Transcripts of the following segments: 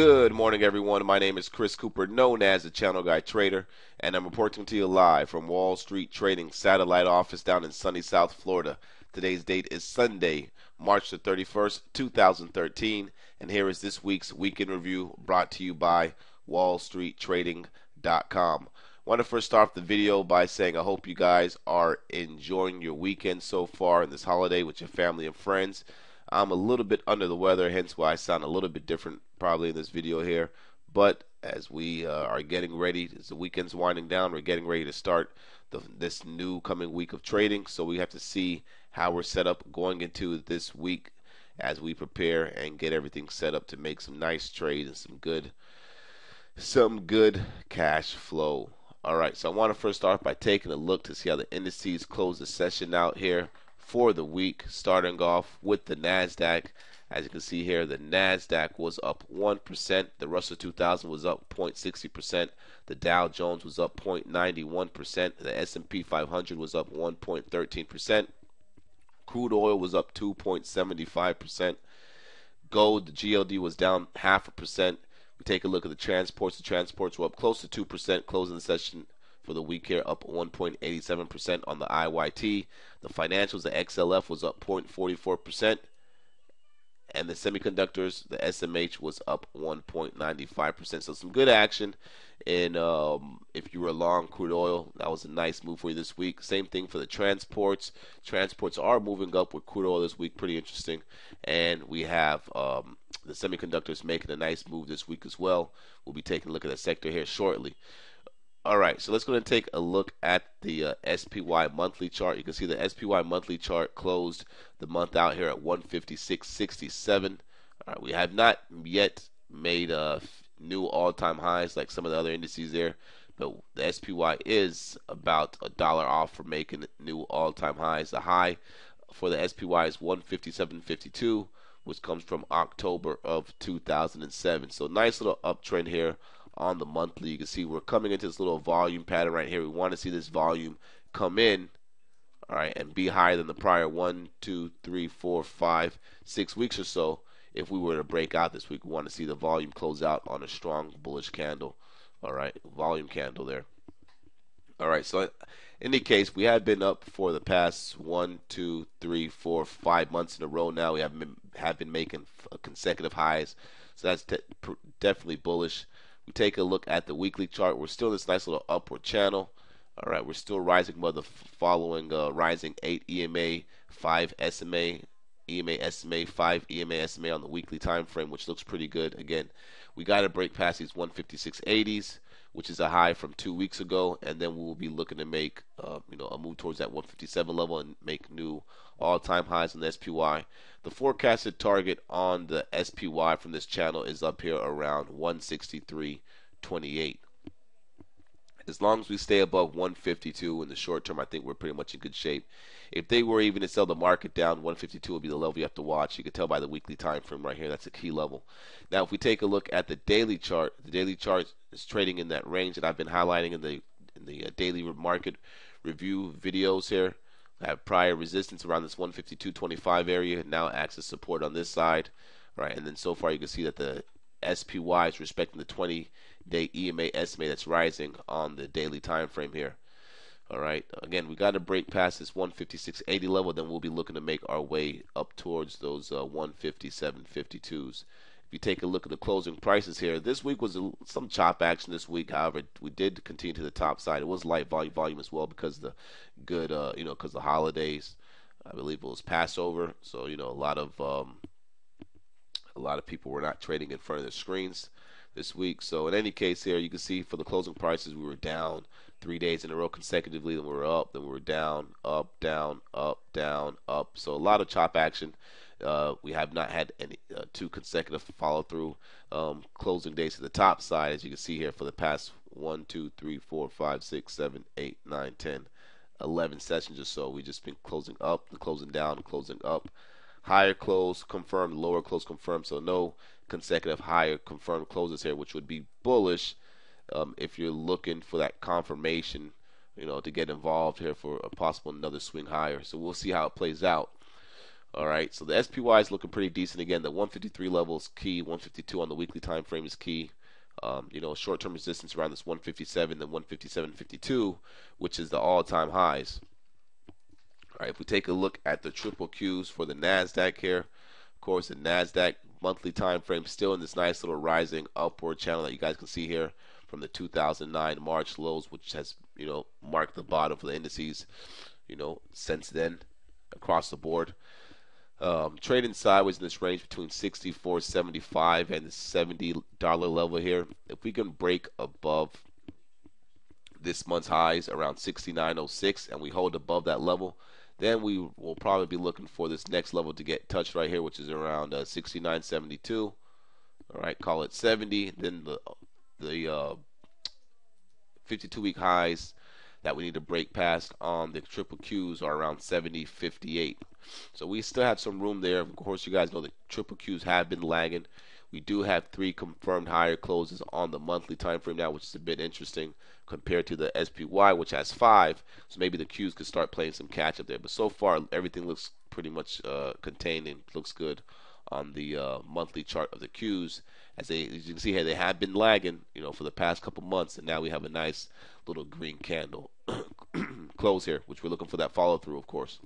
Good morning, everyone. My name is Chris Cooper, known as the Channel Guy Trader, and I'm reporting to you live from Wall Street Trading satellite office down in sunny South Florida. Today's date is Sunday, March the 31st, 2013, and here is this week's weekend review brought to you by wallstreettrading.com. I want to first start off the video by saying I hope you guys are enjoying your weekend so far in this holiday with your family and friends. I'm a little bit under the weather, hence why I sound a little bit different probably in this video here. But as we are getting ready, as the weekend's winding down, we're getting ready to start this new coming week of trading. So we have to see how we're set up going into this week as we prepare and get everything set up to make some nice trades and some good cash flow. All right, so I want to first start by taking a look to see how the indices close the session out here for the week, starting off with the NASDAQ. As you can see here, the NASDAQ was up 1%. The Russell 2000 was up 0.60%. The Dow Jones was up 0.91%. The S&P 500 was up 1.13%. Crude oil was up 2.75%. Gold, the GLD was down 0.5%. We take a look at the transports. The transports were up close to 2%, closing the session for the week here, up 1.87% on the IYT. The financials, the XLF was up 0.44%. And the semiconductors, the SMH was up 1.95%. So some good action. And if you were long crude oil, that was a nice move for you this week. Same thing for the transports. Transports are moving up with crude oil this week. Pretty interesting. And we have the semiconductors making a nice move this week as well. We'll be taking a look at that sector here shortly. All right, so let's go ahead and take a look at the SPY monthly chart. You can see the SPY monthly chart closed the month out here at 156.67. All right, we have not yet made new all-time highs like some of the other indices there, but the SPY is about $1 off for making new all-time highs. The high for the SPY is 157.52, which comes from October of 2007. So nice little uptrend here on the monthly. You can see we're coming into this little volume pattern right here. We want to see this volume come in, all right, and be higher than the prior 1, 2, 3, 4, 5, 6 weeks or so. If we were to break out this week, we want to see the volume close out on a strong bullish candle, all right, volume candle there. All right, so in any case, we have been up for the past 1, 2, 3, 4, 5 months in a row now. We have been making consecutive highs, so that's definitely bullish. We take a look at the weekly chart. We're still in this nice little upward channel. All right, we're still rising above the following rising 8 EMA, 5 SMA, EMA SMA, 5 EMA SMA on the weekly time frame, which looks pretty good. Again, we got to break past these 156.80s, which is a high from 2 weeks ago, and then we will be looking to make a move towards that 157 level and make new all-time highs on the SPY. The forecasted target on the SPY from this channel is up here around 163.28. As long as we stay above 152 in the short term, I think we're pretty much in good shape. If they were even to sell the market down, 152 will be the level you have to watch. You can tell by the weekly time frame right here. That's a key level. Now, if we take a look at the daily chart is trading in that range that I've been highlighting in the daily market review videos here. I have prior resistance around this 152.25 area. Now acts as support on this side, right? And then so far you can see that the SPY is respecting the 20-day EMA SMA that's rising on the daily time frame here. All right. Again, we got to break past this 156.80 level. Then we'll be looking to make our way up towards those 157.52s. If you take a look at the closing prices here, this week was some chop action this week. However, we did continue to the top side. It was light volume as well because the good, because the holidays. I believe it was Passover, so a lot of people were not trading in front of their screens this week. So in any case here, you can see for the closing prices, we were down 3 days in a row consecutively. Then we were up, then we were down, up, down, up, down, up. So a lot of chop action. We have not had any 2 consecutive follow-through closing days to the top side, as you can see here for the past 1, 2, 3, 4, 5, 6, 7, 8, 9, 10, 11 sessions or so. We've just been closing up, and closing down, and closing up. Higher close confirmed, lower close confirmed, so no consecutive higher confirmed closes here, which would be bullish if you're looking for that confirmation, to get involved here for a possible another swing higher. So we'll see how it plays out. All right, so the SPY is looking pretty decent again. The 153 level is key. 152 on the weekly time frame is key. Short-term resistance around this 157, then 157.52, which is the all-time highs. All right, if we take a look at the triple Qs for the Nasdaq here, of course, the Nasdaq monthly time frame still in this nice little rising upward channel that you guys can see here from the 2009 March lows, which has marked the bottom for the indices. Since then, across the board. Trading sideways in this range between 64.75 and the $70 level here. If we can break above this month's highs around 69.06 and we hold above that level, then we will probably be looking for this next level to get touched right here, which is around 69.72. All right, call it 70. Then the 52-week highs that we need to break past on the triple Qs are around 70.58. So we still have some room there. Of course, you guys know the triple Qs have been lagging. We do have 3 confirmed higher closes on the monthly time frame now, which is a bit interesting compared to the SPY, which has 5. So maybe the Qs could start playing some catch up there. But so far, everything looks pretty much contained and looks good on the monthly chart of the Qs. As you can see here, they have been lagging, for the past couple months, and now we have a nice little green candle close here, which we're looking for that follow through, of course.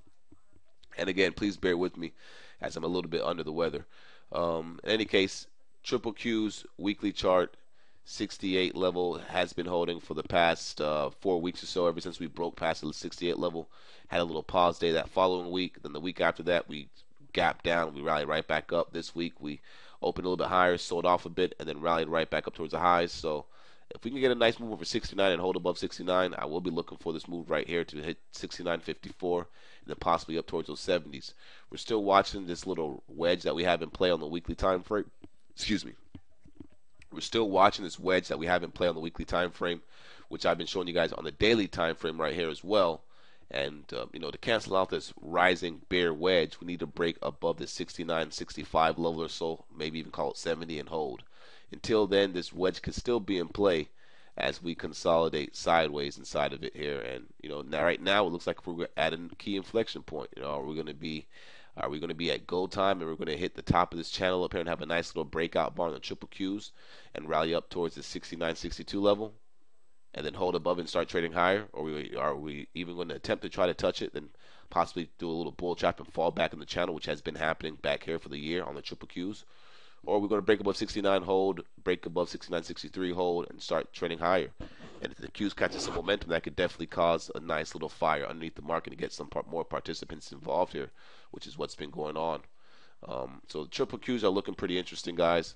And again, please bear with me as I'm a little bit under the weather. In any case, triple Q's weekly chart 68 level has been holding for the past 4 weeks or so, ever since we broke past the 68 level. Had a little pause day that following week. Then the week after that, we gapped down. We rallied right back up. This week, we opened a little bit higher, sold off a bit, and then rallied right back up towards the highs. So if we can get a nice move over 69 and hold above 69, I will be looking for this move right here to hit 69.54 and then possibly up towards those 70s. We're still watching this little wedge that we have in play on the weekly time frame. Excuse me. We're still watching this wedge that we have in play on the weekly time frame, which I've been showing you guys on the daily time frame right here as well. And to cancel out this rising bear wedge, we need to break above the 69.65 level or so, maybe even call it 70 and hold. Until then, this wedge can still be in play as we consolidate sideways inside of it here. And right now it looks like we're at a key inflection point. Are we going to be at go time and we're going to hit the top of this channel up here and have a nice little breakout bar on the triple Qs and rally up towards the 69.62 level and then hold above and start trading higher? Or are we even going to attempt to try to touch it, then possibly do a little bull trap and fall back in the channel, which has been happening back here for the year on the triple Qs? Or we're going to break above 69, hold, break above 69.63, hold, and start trading higher. And if the Qs catches some momentum, that could definitely cause a nice little fire underneath the market and get some more participants involved here, which is what's been going on. So the triple Qs are looking pretty interesting, guys.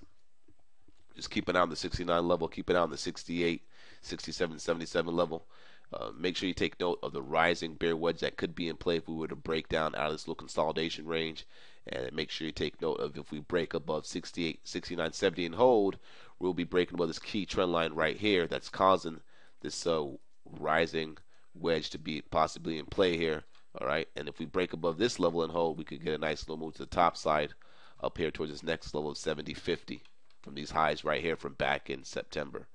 Just keep an eye on the 69 level, keep an eye on the 68, 67, 77 level. Make sure you take note of the rising bear wedge that could be in play if we were to break down out of this little consolidation range. And make sure you take note of if we break above 68, 69, 70 and hold, we'll be breaking above this key trend line right here that's causing this rising wedge to be possibly in play here. All right, and if we break above this level and hold, we could get a nice little move to the top side up here towards this next level of 70.50 from these highs right here from back in September.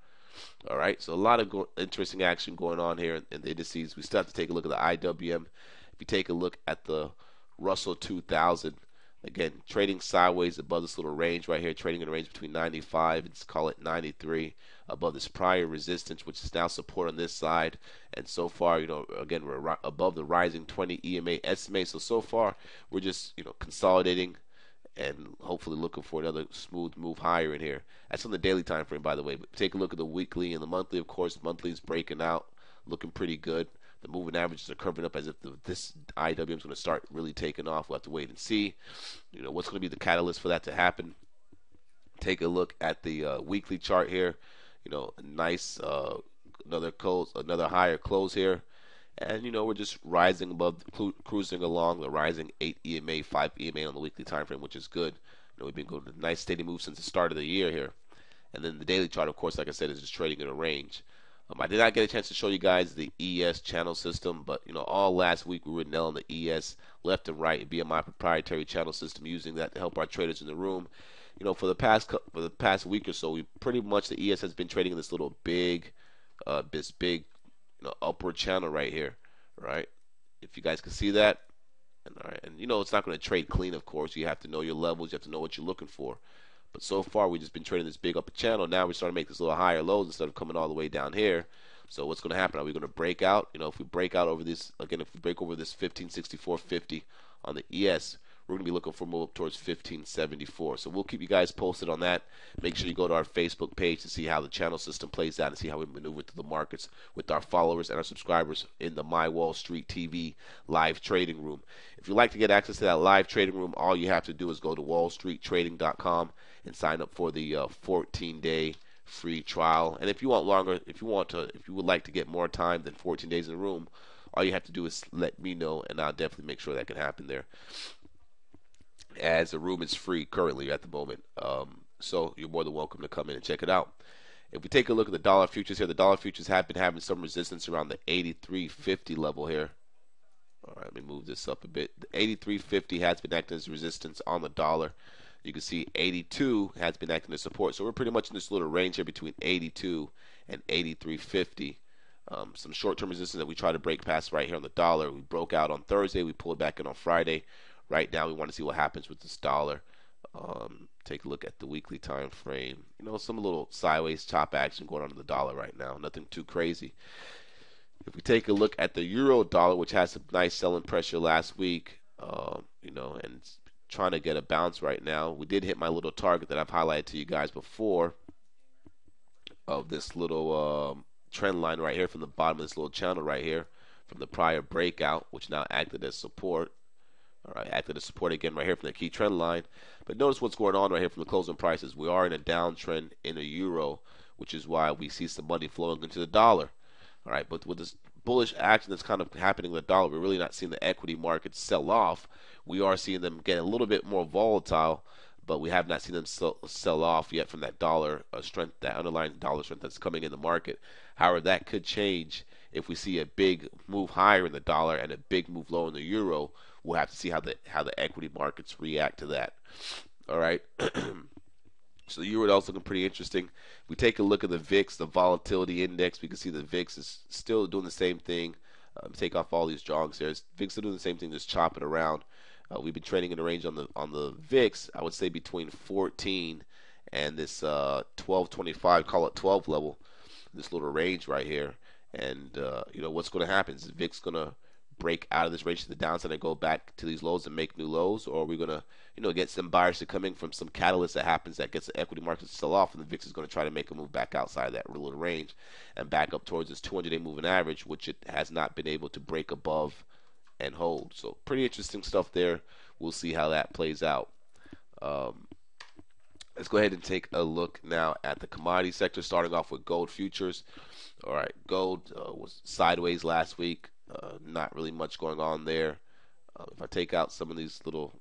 All right, so a lot of interesting action going on here in the indices. We still have to take a look at the IWM. If you take a look at the Russell 2000, again, trading sideways above this little range right here, trading in a range between 95 and let's call it 93, above this prior resistance, which is now support on this side. And so far, again, we're above the rising 20 EMA estimate. So far, we're just, consolidating and hopefully looking for another smooth move higher in here. That's on the daily time frame, by the way. But take a look at the weekly and the monthly. Of course, monthly is breaking out, looking pretty good. The moving averages are curving up as if this IWM is going to start really taking off. We'll have to wait and see. What's going to be the catalyst for that to happen. Take a look at the weekly chart here. A nice another higher close here. And, we're just rising above, cruising along the rising 8 EMA, 5 EMA on the weekly time frame, which is good. We've been going to a nice steady move since the start of the year here. And then the daily chart, of course, like I said, is just trading in a range. I did not get a chance to show you guys the ES channel system, but, all last week we were nailing the ES left and right via my proprietary channel system, using that to help our traders in the room. For the past week or so, we pretty much, the ES has been trading in this little big upward channel right here, right? If you guys can see that, And, all right, and it's not going to trade clean, of course. You have to know your levels. You have to know what you're looking for. But so far, we've just been trading this big upper channel. Now we're starting to make this little higher lows instead of coming all the way down here. So what's going to happen? Are we going to break out? If we break out over this, again, if we break over this 1564.50 on the ES, we're going to be looking for a move up towards 1574. So we'll keep you guys posted on that. Make sure you go to our Facebook page to see how the channel system plays out and see how we maneuver through the markets with our followers and our subscribers in the My Wall Street TV live trading room. If you'd like to get access to that live trading room, all you have to do is go to wallstreettrading.com and sign up for the 14-day free trial. And if you want longer, if you would like to get more time than 14 days in the room, all you have to do is let me know, and I'll definitely make sure that can happen there, as the room is free currently at the moment. So you're more than welcome to come in and check it out. If we take a look at the dollar futures here, the dollar futures have been having some resistance around the 83.50 level here. All right, let me move this up a bit. The 83.50 has been acting as resistance on the dollar. You can see 82 has been acting as support. So we're pretty much in this little range here between 82 and 83.50. Some short-term resistance that we try to break past right here on the dollar. We broke out on Thursday. We pulled back in on Friday. Right now, we want to see what happens with this dollar. Take a look at the weekly time frame. Some little sideways chop action going on in the dollar right now. Nothing too crazy. If we take a look at the euro dollar, which has some nice selling pressure last week, and trying to get a bounce right now. We did hit my little target that I've highlighted to you guys before of this little trend line right here from the bottom of this little channel right here from the prior breakout, which now acted as support. All right, acted as support again right here from the key trend line. But notice what's going on right here from the closing prices. We are in a downtrend in the euro, which is why we see some money flowing into the dollar. All right, but with this bullish action that's kind of happening in the dollar, we're really not seeing the equity markets sell off. We are seeing them get a little bit more volatile, but we have not seen them sell off yet from that dollar strength, that underlying dollar strength that's coming in the market. However, that could change if we see a big move higher in the dollar and a big move lower in the euro. We'll have to see how the equity markets react to that. All right. So the euro is looking pretty interesting. If we take a look at the VIX, the volatility index, we can see the VIX is still doing the same thing. Take off all these jogs here. VIX are doing the same thing, just chopping around. We've been trading in a range on the VIX, I would say between 14 and this 1225, call it 12 level, this little range right here. And what's going to happen? Is the VIX going to break out of this range to the downside and go back to these lows and make new lows, or are we going to get some buyers to come in from some catalyst that happens that gets the equity markets to sell off, and the VIX is going to try to make a move back outside of that little range and back up towards this 200-day moving average, which it has not been able to break above and hold. So pretty interesting stuff there. We'll see how that plays out. Let's go ahead and take a look now at the commodity sector, starting off with gold futures. All right, gold was sideways last week. Not really much going on there. If I take out some of these little,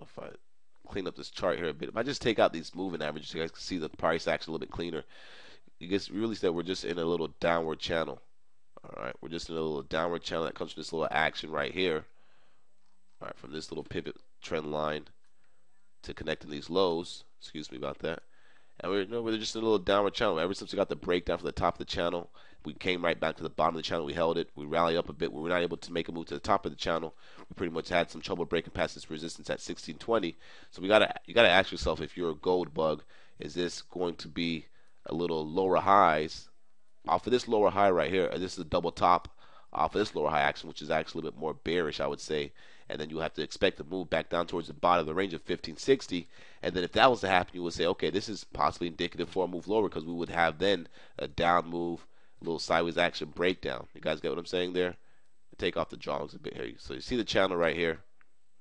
if I clean up this chart here a bit, if I just take out these moving averages, you guys can see the price action a little bit cleaner. You guys really said we're just in a little downward channel. All right, we're just in a little downward channel that comes from this little action right here. All right, from this little pivot trend line to connecting these lows. Excuse me about that. And we're just in a little downward channel. Ever since we got the breakdown from the top of the channel, we came right back to the bottom of the channel. We held it. We rallied up a bit. We were not able to make a move to the top of the channel. We pretty much had some trouble breaking past this resistance at 1620. So you gotta ask yourself, if you're a gold bug, is this going to be a little lower highs off of this lower high right here? This is a double top off of this lower high action, which is actually a little bit more bearish, I would say. And then you have to expect to move back down towards the bottom of the range of 1560. And then if that was to happen, you would say, okay, this is possibly indicative for a move lower, because we would have then a down move, a little sideways action breakdown. You guys get what I'm saying there? Take off the jogs a bit here. So you see the channel right here.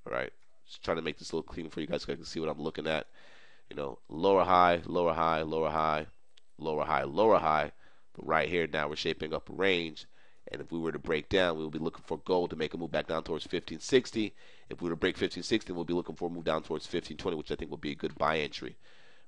All right. Just trying to make this a little cleaner for you guys so I can see what I'm looking at. Lower high, lower high, lower high, lower high, lower high. But right here now we're shaping up a range. And if we were to break down, we would be looking for gold to make a move back down towards 1560. If we were to break 1560, we'll be looking for a move down towards 1520, which I think would be a good buy entry.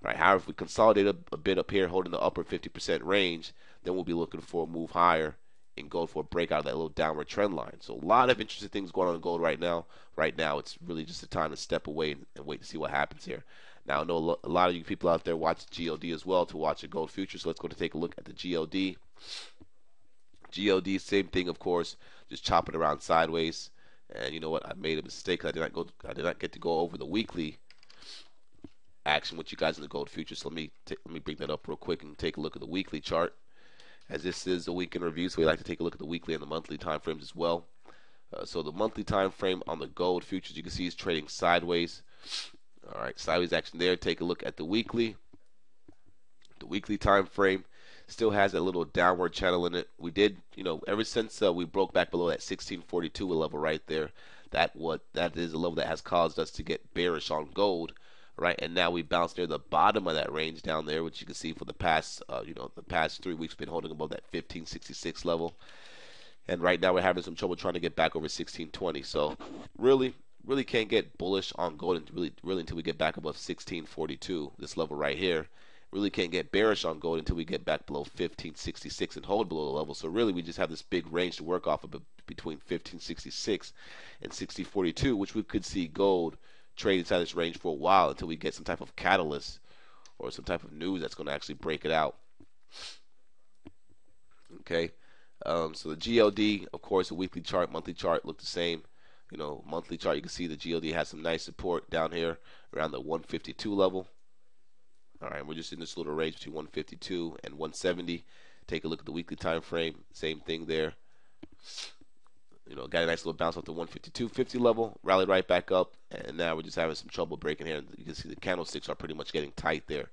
Right. However, if we consolidate a bit up here, holding the upper 50% range, then we'll be looking for a move higher in gold for a breakout of that little downward trend line. So a lot of interesting things going on in gold right now. Right now, it's really just a time to step away and wait to see what happens here. Now, I know a lot of you people out there watch GOD as well to watch the gold future. So let's go to take a look at the GOD. GOD, same thing, of course, just chopping around sideways. And you know what? I made a mistake. I did not get to go over the weekly action with you guys in the gold futures. So let me bring that up real quick and take a look at the weekly chart. As this is a weekend review, so we like to take a look at the weekly and the monthly time frames as well. So the monthly time frame on the gold futures, you can see is trading sideways. All right, sideways action there. Take a look at the weekly. The weekly time frame still has a little downward channel in it. We did, ever since we broke back below that 1642 level right there, that is a level that has caused us to get bearish on gold, right? And now we bounced near the bottom of that range down there, which you can see for the past, the past 3 weeks, we've been holding above that 1566 level. And right now we're having some trouble trying to get back over 1620. So really can't get bullish on gold until we get back above 1642, this level right here. Really can't get bearish on gold until we get back below 1566 and hold below the level. So really we just have this big range to work off of between 1566 and 1642, which we could see gold trade inside this range for a while until we get some type of catalyst or some type of news that's going to actually break it out. Okay. So the GLD, of course, the weekly chart, monthly chart look the same. Monthly chart, you can see the GLD has some nice support down here around the 152 level. All right, we're just in this little range between 152 and 170. Take a look at the weekly time frame. Same thing there. Got a nice little bounce off the 152.50 level, rallied right back up, and now we're just having some trouble breaking here. You can see the candlesticks are pretty much getting tight there.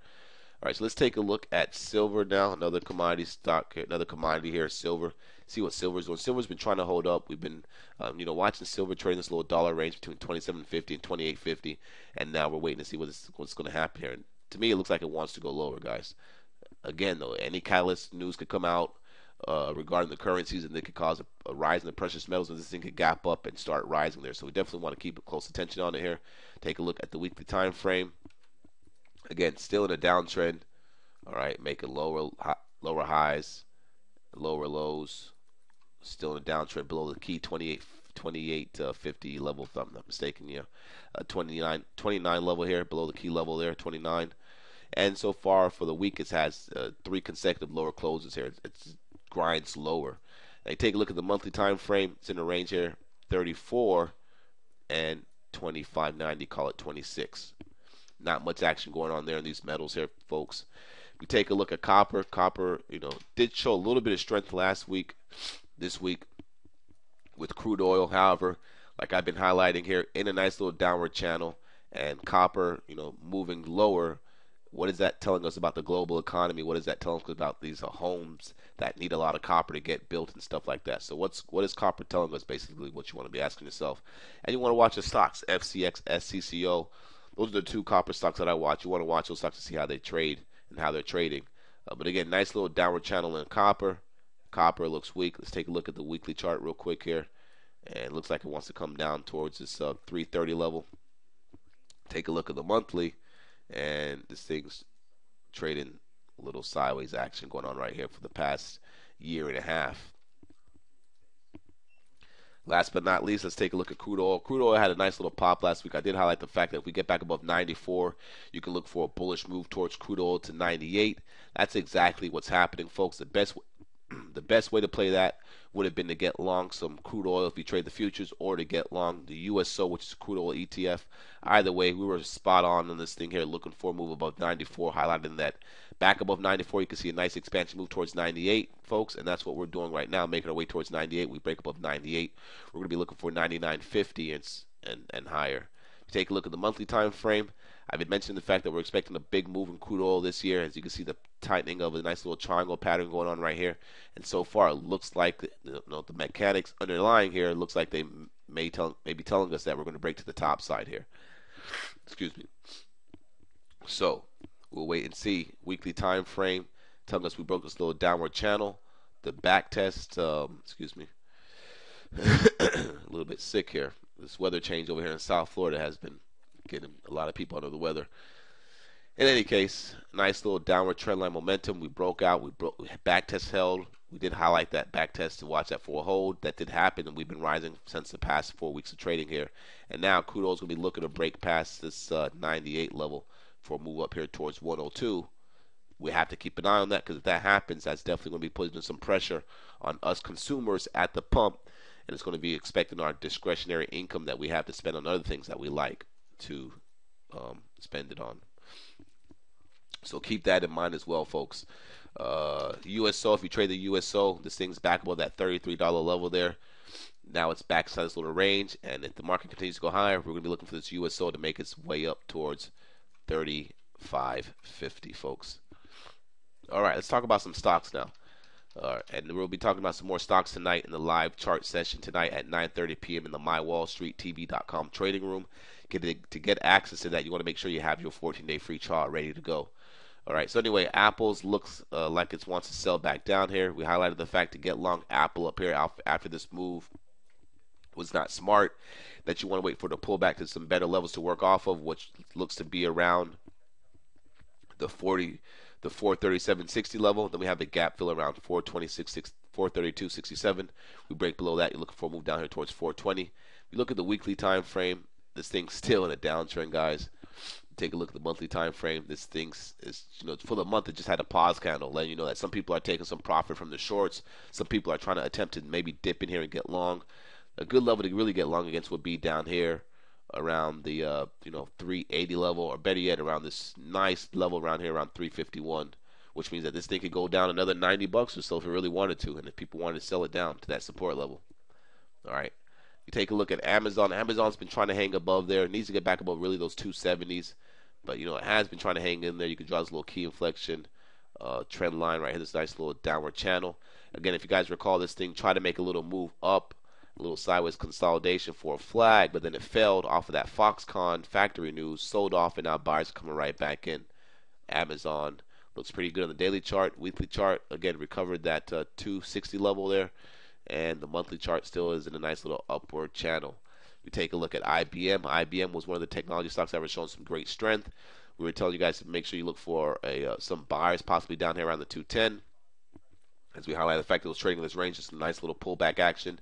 All right, so let's take a look at silver now. Another commodity stock, another commodity here, silver. See what silver's doing. Silver's been trying to hold up. We've been, watching silver trading this little dollar range between 27.50 and 28.50, and now we're waiting to see what's going to happen here. And to me, it looks like it wants to go lower, guys. Again, though, any catalyst news could come out regarding the currencies, and they could cause a rise in the precious metals, and this thing could gap up and start rising there. So we definitely want to keep a close attention on it here. Take a look at the weekly time frame. Again, still in a downtrend. All right, making lower highs, lower lows. Still in a downtrend below the key 28.50 level, if I'm not mistaken. 29 level here, below the key level there, 29. And so far for the week, it has 3 consecutive lower closes here. It grinds lower. Now, take a look at the monthly time frame. It's in the range here, 34 and 25.90. Call it 26. Not much action going on there in these metals here, folks. We take a look at copper. Copper, did show a little bit of strength last week. This week with crude oil, however, like I've been highlighting here, in a nice little downward channel, and copper, moving lower. What is that telling us about the global economy? What is that telling us about these homes that need a lot of copper to get built and stuff like that? So what is copper telling us? Basically, what you want to be asking yourself. And you want to watch the stocks, FCX, SCCO. Those are the 2 copper stocks that I watch. You want to watch those stocks to see how they trade and how they're trading. But again, nice little downward channel in copper. Copper looks weak. Let's take a look at the weekly chart real quick here. And it looks like it wants to come down towards this 330 level. Take a look at the monthly. And this thing's trading a little sideways action going on right here for the past year and a half. Last but not least, let's take a look at crude oil. Crude oil had a nice little pop last week. I did highlight the fact that if we get back above 94, you can look for a bullish move towards crude oil to 98. That's exactly what's happening, folks. The best way to play that would have been to get long some crude oil if you trade the futures, or to get long the USO, which is crude oil ETF. Either way, we were spot on this thing here, looking for a move above 94, highlighting that back above 94, you can see a nice expansion move towards 98, folks, and that's what we're doing right now, making our way towards 98. We break above 98, we're going to be looking for 99.50 and higher. If you take a look at the monthly time frame, I've been mentioning the fact that we're expecting a big move in crude oil this year. As you can see, the tightening of a nice little triangle pattern going on right here. And so far, it looks like the mechanics underlying here looks like they may be telling us that we're going to break to the top side here. Excuse me. So we'll wait and see. Weekly time frame telling us we broke this little downward channel. The back test. Excuse me. A little bit sick here. This weather change over here in South Florida has been getting a lot of people under the weather. In any case, nice little downward trendline momentum. We broke out. We back test held. We did highlight that back test to watch that for a hold. That did happen, and we've been rising since the past 4 weeks of trading here. And now crude oil is going to be looking to break past this 98 level for a move up here towards 102. We have to keep an eye on that, because if that happens, that's definitely going to be putting some pressure on us consumers at the pump. and it's going to be expecting our discretionary income that we have to spend on other things that we like to spend it on. So keep that in mind as well, folks. USO, if you trade the USO, this thing's back above that $33 level there. Now it's back inside this little range, and if the market continues to go higher, we're going to be looking for this USO to make its way up towards 35.50, folks. All right, let's talk about some stocks now. And we'll be talking about some more stocks tonight in the live chart session tonight at 9:30 p.m. in the mywallstreettv.com trading room. To get access to that, you want to make sure you have your 14-day free trial ready to go. All right, so anyway, Apple's looks like it wants to sell back down here. We highlighted the fact to get long Apple up here after this move was not smart, that you want to wait for the pullback to some better levels to work off of, which looks to be around the 437.60 level. Then we have the gap fill around 432.67. We break below that, you're looking for a move down here towards 420. If you look at the weekly time frame, this thing's still in a downtrend, guys. Take a look at the monthly time frame. This thing is, for the month, it just had a pause candle, letting you know that some people are taking some profit from the shorts. Some people are trying to attempt to maybe dip in here and get long. A good level to really get long against would be down here around the 380 level, or better yet, around this nice level around here around 351, which means that this thing could go down another $90 or so if it really wanted to, and if people wanted to sell it down to that support level. All right. You take a look at Amazon. Amazon's been trying to hang above there. It needs to get back above really those 270s. But, it has been trying to hang in there. You can draw this little key inflection trend line right here, this nice little downward channel. Again, if you guys recall, this thing tried to make a little move up, a little sideways consolidation for a flag, but then it failed off of that Foxconn factory news, sold off, and now buyers are coming right back in. Amazon looks pretty good on the daily chart. Weekly chart, again, recovered that 260 level there. And the monthly chart still is in a nice little upward channel. We take a look at IBM. IBM was one of the technology stocks that was showing some great strength. We were telling you guys to make sure you look for some buyers possibly down here around the 210. As we highlight the fact that it was trading in this range, just a nice little pullback action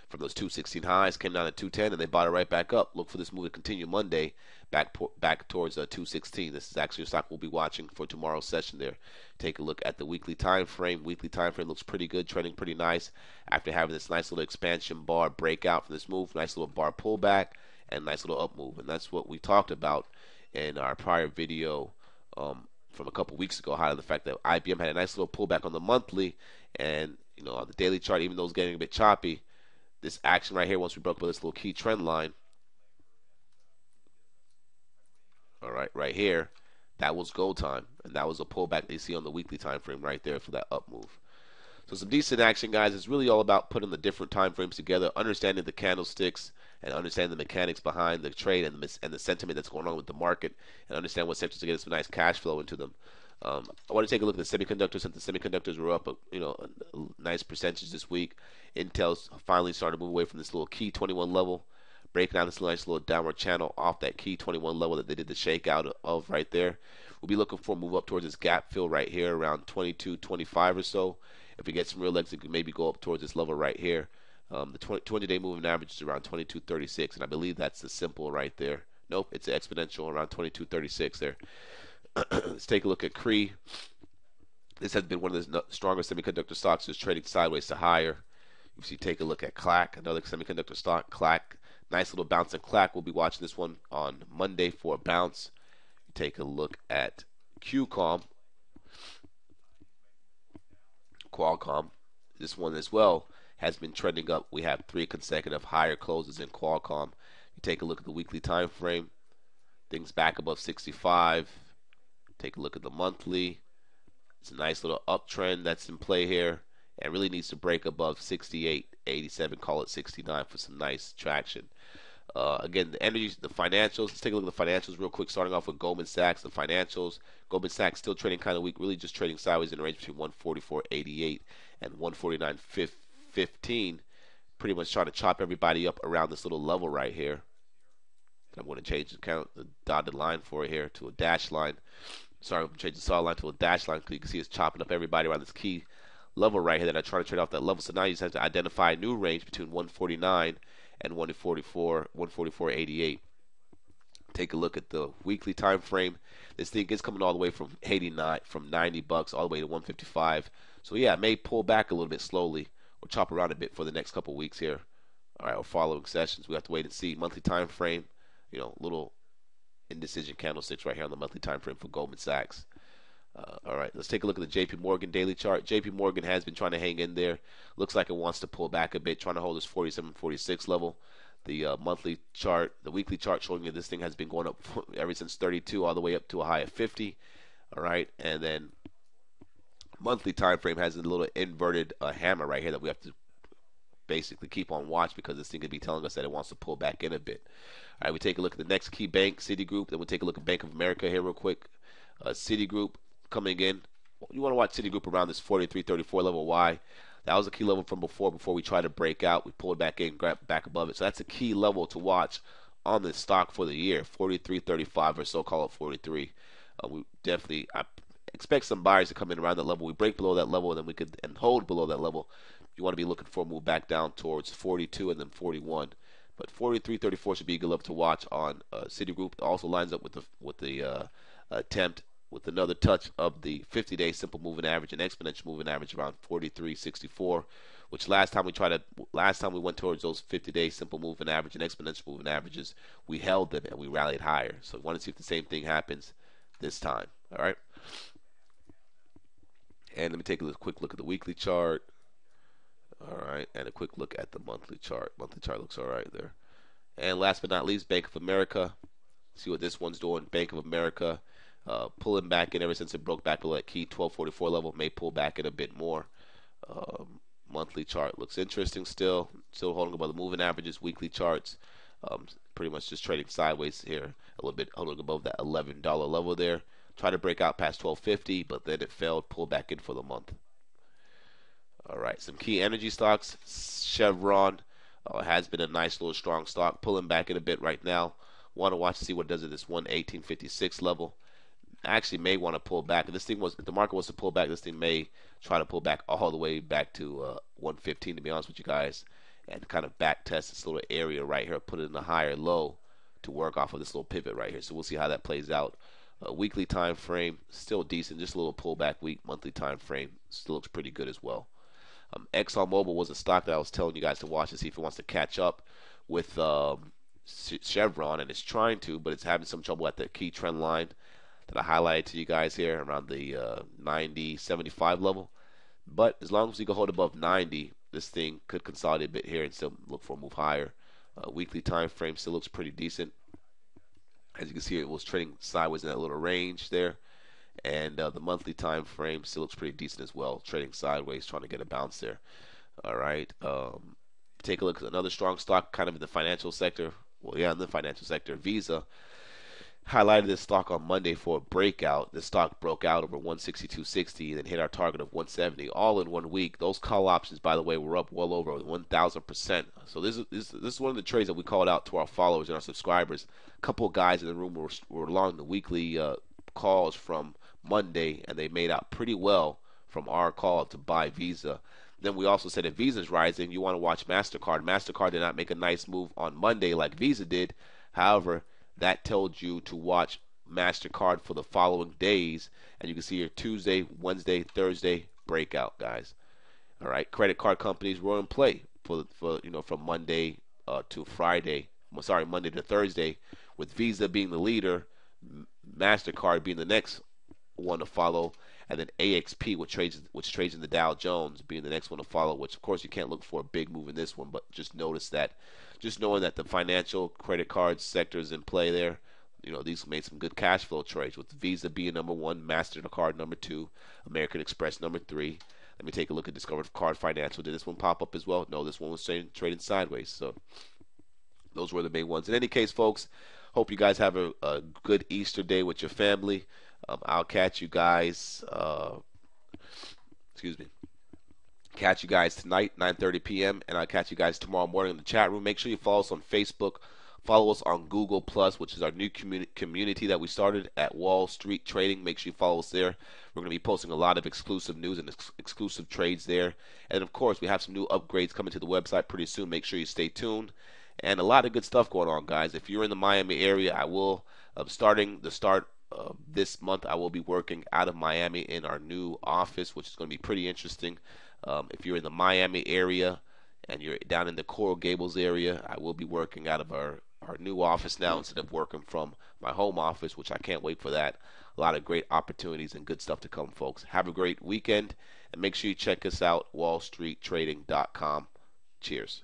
from those 216 highs, came down to 210, and they bought it right back up. Look for this move to continue Monday back towards 216. This is actually a stock we'll be watching for tomorrow's session there. Take a look at the weekly time frame. Weekly time frame looks pretty good, trending pretty nice after having this nice little expansion bar breakout from this move, nice little bar pullback, and nice little up move. And that's what we talked about in our prior video from a couple weeks ago, highlighting the fact that IBM had a nice little pullback on the monthly, and on the daily chart, even though it's getting a bit choppy, this action right here, once we broke up this little key trend line, all right, right here, that was go time, and that was a pullback they see on the weekly time frame right there for that up move. So some decent action, guys. It's really all about putting the different time frames together, understanding the candlesticks, and understanding the mechanics behind the trade and the sentiment that's going on with the market, and understand what sectors to get some nice cash flow into them. I want to take a look at the semiconductors. Since the semiconductors were up, a nice percentage this week. Intel's finally started to move away from this little key 21 level, breaking down this nice little downward channel off that key 21 level that they did the shakeout of right there. We'll be looking for a move up towards this gap fill right here around 22.25 or so. If we get some real legs, it could maybe go up towards this level right here. The 20-day moving average is around 22.36, and I believe that's the simple right there. Nope, it's exponential around 22.36 there. Let's take a look at Cree. This has been one of the stronger semiconductor stocks, just trading sideways to higher. If you take a look at Clack, another semiconductor stock, Clack, nice little bounce in Clack. We'll be watching this one on Monday for a bounce. Take a look at Qualcomm. This one as well has been trending up. We have 3 consecutive higher closes in Qualcomm. You take a look at the weekly time frame. Things back above 65. Take a look at the monthly. It's a nice little uptrend that's in play here, and really needs to break above 68.87, call it 69 for some nice traction. Again, the energy, the financials. Let's take a look at the financials real quick. Starting off with Goldman Sachs, the financials. Goldman Sachs still trading kind of weak, really just trading sideways in a range between 144.88 and 149.15. Pretty much trying to chop everybody up around this little level right here. I'm going to change the dotted line for it here to a dash line. Sorry, I'm going to change the solid line to a dash line because you can see it's chopping up everybody around this key level right here that are trying to trade off that level. So now you just have to identify a new range between 149 and 144.88. Take a look at the weekly time frame. This thing is coming all the way from 89, from $90 all the way to 155. So yeah, it may pull back a little bit slowly or chop around a bit for the next couple weeks here. All right, or following sessions. We have to wait and see. Monthly time frame, little indecision candlesticks right here on the monthly time frame for Goldman Sachs. All right, let's take a look at the JP Morgan daily chart. JP Morgan has been trying to hang in there. Looks like it wants to pull back a bit, trying to hold this 47.46 level. The monthly chart, the weekly chart showing you this thing has been going up ever since 32 all the way up to a high of 50. All right, and then monthly time frame has a little inverted hammer right here that we have to basically keep on watch because this thing could be telling us that it wants to pull back in a bit. All right, we take a look at the next key bank, Citigroup. Then we'll take a look at Bank of America here real quick. Citigroup coming in. You want to watch Citigroup around this 43.34 level. Why? That was a key level from before we tried to break out. We pulled back in, grabbed back above it. So that's a key level to watch on this stock for the year. 43.35 or so, call it 43. We definitely expect some buyers to come in around that level. We break below that level, and then we could hold below that level. You want to be looking for a move back down towards 42 and then 41. But 43.34 should be a good level to watch on Citigroup. It also lines up with the attempt with another touch of the 50-day simple moving average and exponential moving average around 43.64, which last time we went towards those 50-day simple moving average and exponential moving averages, we held them and we rallied higher. So we want to see if the same thing happens this time. All right. And let me take a quick look at the weekly chart. All right, and a quick look at the monthly chart. Monthly chart looks all right there. And last but not least, Bank of America. See what this one's doing. Bank of America pulling back in ever since it broke back below that key 1244 level. May pull back in a bit more. Monthly chart looks interesting still. Still holding above the moving averages. Weekly charts pretty much just trading sideways here. A little bit holding above that $11 level there. Try to break out past 1250, but then it failed. Pull back in for the month. All right, some key energy stocks. Chevron has been a nice little strong stock, pulling back in a bit right now. Want to watch to see what it does at this 118.56 level. Actually, may want to pull back. If the market was to pull back, this thing may try to pull back all the way back to 115. To be honest with you guys, and kind of back test this little area right here, put it in a higher low to work off of this little pivot right here. So we'll see how that plays out. Weekly time frame still decent, just a little pullback week. Monthly time frame still looks pretty good as well. ExxonMobil was a stock that I was telling you guys to watch to see if it wants to catch up with Chevron, and it's trying to, but it's having some trouble at the key trend line that I highlighted to you guys here around the 90.75 level. But as long as we can hold above 90, this thing could consolidate a bit here and still look for a move higher. Weekly time frame still looks pretty decent. As you can see, it was trading sideways in that little range there. And the monthly time frame still looks pretty decent as well, trading sideways, trying to get a bounce there. All right. Take a look at another strong stock, kind of in the financial sector. Well, yeah, in the financial sector. Visa highlighted this stock on Monday for a breakout. This stock broke out over 162.60 and then hit our target of 170 all in 1 week. Those call options, by the way, were up well over 1,000%. So this is one of the trades that we called out to our followers and our subscribers. A couple of guys in the room were along the weekly calls from Monday, and they made out pretty well from our call to buy Visa. Then we also said if Visa's rising, you want to watch MasterCard. MasterCard did not make a nice move on Monday like Visa did. However, that told you to watch MasterCard for the following days. And you can see here Tuesday, Wednesday, Thursday, breakout, guys. All right, credit card companies were in play for from Monday to Friday. Sorry, Monday to Thursday, with Visa being the leader, MasterCard being the next one to follow, and then AXP, which trades in the Dow Jones, being the next one to follow. Which of course you can't look for a big move in this one, but just knowing that the financial credit card sector is in play there. These made some good cash flow trades, with Visa being number one, MasterCard number two, American Express number three. Let me take a look at Discover Card Financial. Did this one pop up as well? No, this one was trading sideways. So those were the main ones. In any case, folks, hope you guys have a good Easter day with your family. I'll catch you guys. Catch you guys tonight, 9:30 p.m., and I'll catch you guys tomorrow morning in the chat room. Make sure you follow us on Facebook. Follow us on Google Plus, which is our new community that we started at Wall Street Trading. Make sure you follow us there. We're going to be posting a lot of exclusive news and exclusive trades there. And of course, we have some new upgrades coming to the website pretty soon. Make sure you stay tuned. And a lot of good stuff going on, guys. If you're in the Miami area, I will this month, I will be working out of Miami in our new office, which is going to be pretty interesting. If you're in the Miami area, and you're down in the Coral Gables area, I will be working out of our new office now instead of working from my home office, which I can't wait for that. A lot of great opportunities and good stuff to come, folks. Have a great weekend, and make sure you check us out, wallstreettrading.com. Cheers.